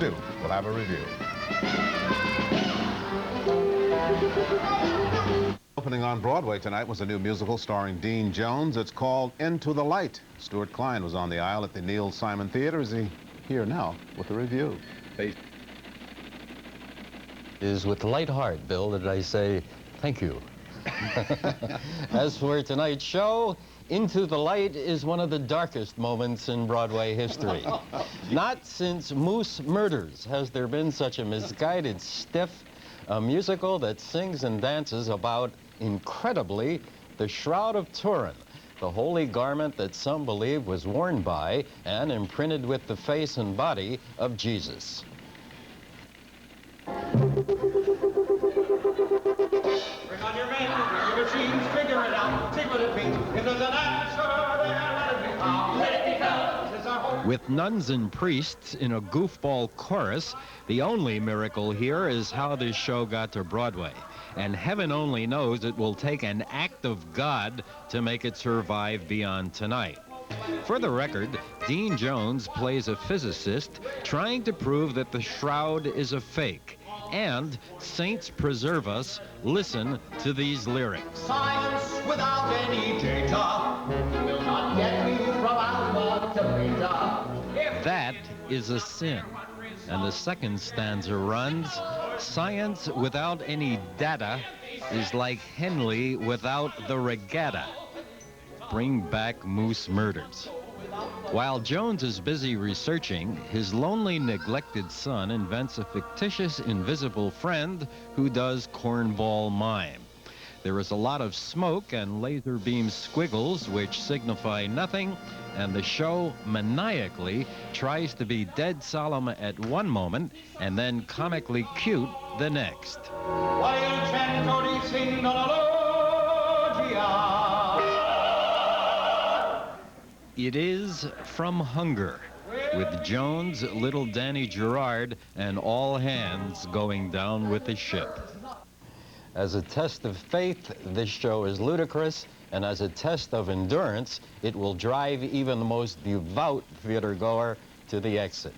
2, we'll have a review. Opening on Broadway tonight was a new musical starring Dean Jones. It's called Into the Light. Stuart Klein was on the aisle at the Neil Simon Theater. Is he here now with the review? Is with light heart, Bill, that I say thank you. As for tonight's show, Into the Light is one of the darkest moments in Broadway history. Not since Moose Murders has there been such a misguided stiff, a musical that sings and dances about, incredibly, the Shroud of Turin, the holy garment that some believe was worn by and imprinted with the face and body of Jesus. Bring on your men, your machines, figure it out, see what it means. If there's an answer there, let it be found. Let it be found. This is our hope. With nuns and priests in a goofball chorus, the only miracle here is how this show got to Broadway. And heaven only knows it will take an act of God to make it survive beyond tonight. For the record, Dean Jones plays a physicist trying to prove that the shroud is a fake. And, saints preserve us, listen to these lyrics. Science without any data will not get me from alpha to beta. That is a sin. And the second stanza runs, science without any data is like Henley without the regatta. Bring back Moose Murders. While Jones is busy researching, his lonely, neglected son invents a fictitious, invisible friend who does cornball mime. There is a lot of smoke and laser beam squiggles which signify nothing, and the show maniacally tries to be dead solemn at one moment and then comically cute the next. It is From Hunger, with Jones, little Danny Gerard, and all hands going down with the ship. As a test of faith, this show is ludicrous, and as a test of endurance, it will drive even the most devout theater-goer to the exit.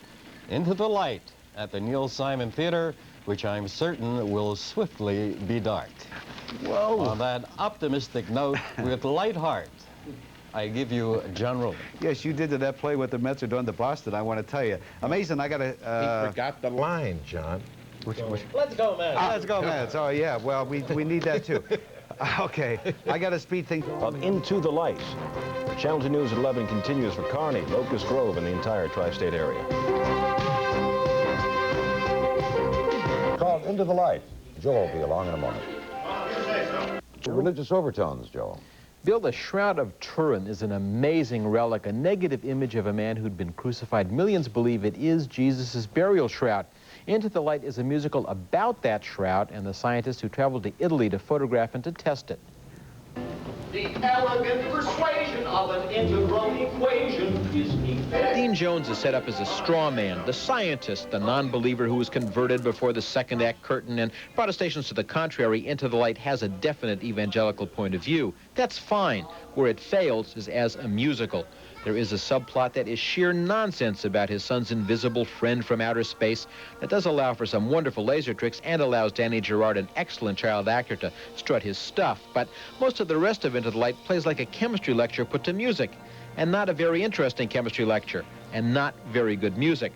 Into the Light at the Neil Simon Theater, which I'm certain will swiftly be dark. Whoa! On that optimistic note, with light heart, I give you John Rowland. Yes, you did to that play with the Mets are doing to Boston, I want to tell you. Amazing, I got to... He forgot the line, John. Let's go, man. Let's go, Mets. Oh, yeah, well, we need that, too. Okay, I got to speed things... Of Into the Light. Channel 2 News at 11 continues for Kearney, Locust Grove, and the entire tri-state area. Called Into the Light. Joel will be along in a moment. Religious overtones, Joel. Bill, the Shroud of Turin is an amazing relic, a negative image of a man who'd been crucified. Millions believe it is Jesus' burial shroud. Into the Light is a musical about that shroud and the scientists who traveled to Italy to photograph and to test it. The elegant persuasion of an integral equation is effect. Dean Jones is set up as a straw man, the scientist, the non-believer who was converted before the second act curtain, and protestations to the contrary. Into the Light has a definite evangelical point of view. That's fine. Where it fails is as a musical. There is a subplot that is sheer nonsense about his son's invisible friend from outer space that does allow for some wonderful laser tricks and allows Danny Gerard, an excellent child actor, to strut his stuff. But most of the rest of Into the Light plays like a chemistry lecture put to music, and not a very interesting chemistry lecture, and not very good music.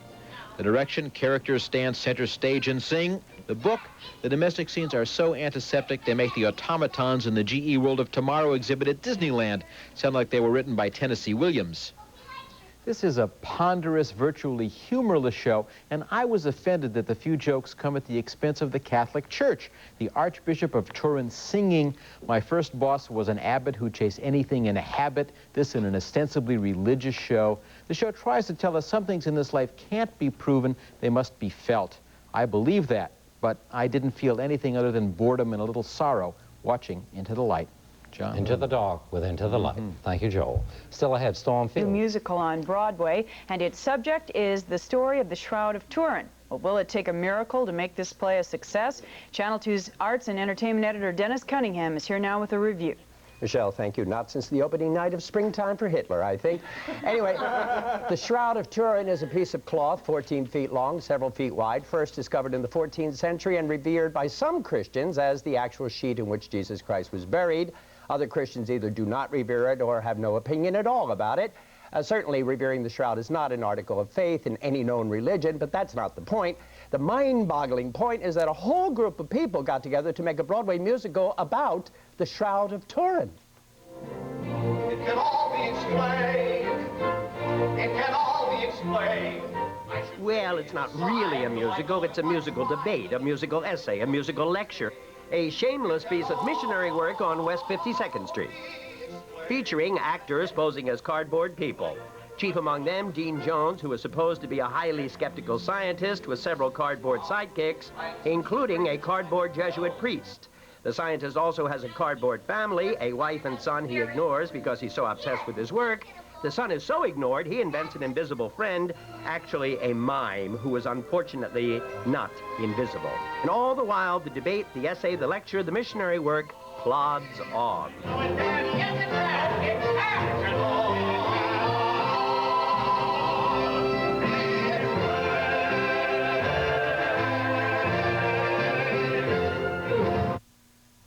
The direction, characters stand center stage and sing. The book, the domestic scenes are so antiseptic they make the automatons in the GE World of Tomorrow exhibit at Disneyland sound like they were written by Tennessee Williams. This is a ponderous, virtually humorless show, and I was offended that the few jokes come at the expense of the Catholic Church. The Archbishop of Turin singing, "My first boss was an abbot who chased anything in a habit," this in an ostensibly religious show. The show tries to tell us some things in this life can't be proven, they must be felt. I believe that, but I didn't feel anything other than boredom and a little sorrow watching Into the Light. John. Into the Dark with Into the Light. Thank you, Joel. Still ahead, Stormfield. New musical on Broadway, and its subject is the story of the Shroud of Turin. Well, will it take a miracle to make this play a success? Channel 2's arts and entertainment editor Dennis Cunningham is here now with a review. Michelle, thank you. Not since the opening night of Springtime for Hitler, I think. Anyway, the Shroud of Turin is a piece of cloth 14 feet long, several feet wide, first discovered in the 14th century and revered by some Christians as the actual sheet in which Jesus Christ was buried. Other Christians either do not revere it or have no opinion at all about it. Certainly, revering the shroud is not an article of faith in any known religion, but that's not the point. The mind-boggling point is that a whole group of people got together to make a Broadway musical about the Shroud of Turin. It can all be explained. It can all be explained. Well, it's not really a musical. It's a musical debate, a musical essay, a musical lecture. A shameless piece of missionary work on West 52nd Street, featuring actors posing as cardboard people. Chief among them, Dean Jones, who is supposed to be a highly skeptical scientist with several cardboard sidekicks, including a cardboard Jesuit priest. The scientist also has a cardboard family, a wife and son he ignores because he's so obsessed with his work. The son is so ignored, he invents an invisible friend, actually a mime, who is unfortunately not invisible. And all the while, the debate, the essay, the lecture, the missionary work plods on.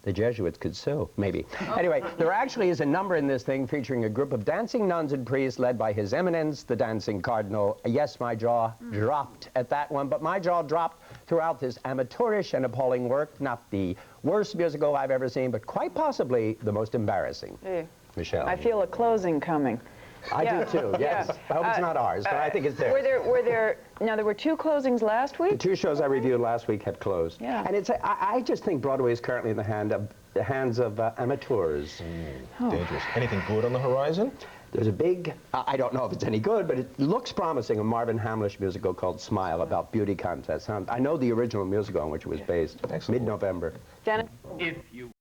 The Jesuits could sue, maybe. Anyway, there actually is a number in this thing featuring a group of dancing nuns and priests led by His Eminence, the dancing cardinal. Yes, my jaw dropped at that one, but my jaw dropped throughout this amateurish and appalling work. Not the worst musical I've ever seen, but quite possibly the most embarrassing. Michelle. I feel a closing coming. I do too, yes. Yeah. I hope it's not ours, but I think it's theirs. Now there were 2 closings last week? The 2 shows I reviewed last week had closed. Yeah. And I just think Broadway is currently in the hands of amateurs. Dangerous. Anything good on the horizon? There's a big, I don't know if it's any good, but it looks promising, a Marvin Hamlish musical called Smile about beauty contests. I know the original musical on which it was based, mid-November. Janet? If you